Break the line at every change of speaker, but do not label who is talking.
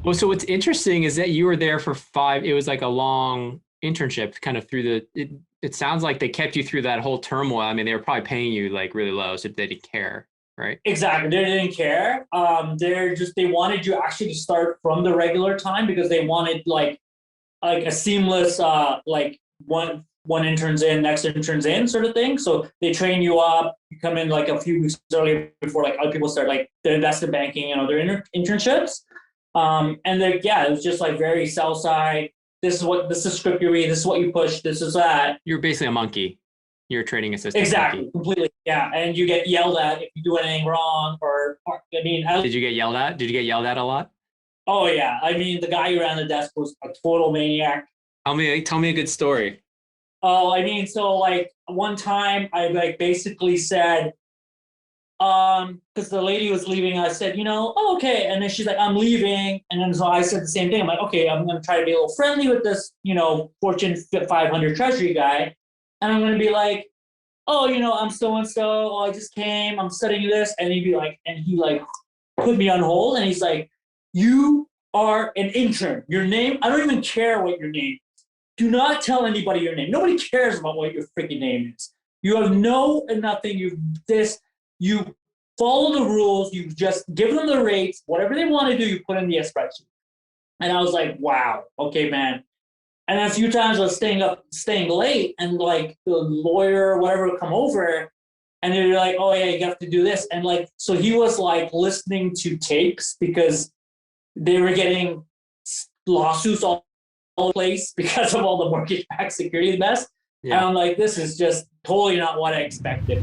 Well, so what's interesting is that you were there for it was like a long internship kind of it sounds like they kept you through that whole turmoil. I mean, they were probably paying you like really low, so they didn't care, right?
Exactly. They didn't care. They wanted you actually to start from the regular time because they wanted like a seamless like one intern's in, next intern's in sort of thing. So they train you up. You come in like a few weeks earlier before like other people start like their investment banking and other internships. And then it was just like very sell side. This is script you read. This is what you push. This is that.
You're basically a monkey. You're a trading assistant.
Exactly,
monkey.
completely. Yeah, and you get yelled at if you do anything wrong.
Did you get yelled at? Did you get yelled at a lot?
Oh yeah, I mean the guy who ran the desk was a total maniac.
Tell me a good story.
Oh, I mean, so like one time I like basically said, because the lady was leaving, I said, oh, okay. And then she's like, I'm leaving. And then so I said the same thing. I'm like, okay, I'm going to try to be a little friendly with this, Fortune 500 treasury guy. And I'm going to be like, oh, I'm so-and-so. Oh, I just came. I'm studying this. And he put me on hold. And he's like, you are an intern. Your name, I don't even care what your name is. Do not tell anybody your name. Nobody cares about what your freaking name is. You have nothing. You follow the rules. You just give them the rates. Whatever they want to do, you put in the spreadsheet. And I was like, wow, okay, man. And then a few times I was staying late, and like the lawyer or whatever would come over, and they're like, oh yeah, you have to do this. And like, so he was like listening to tapes because they were getting lawsuits all over the place because of all the mortgage-backed security mess. Yeah. And I'm like, this is just totally not what I expected.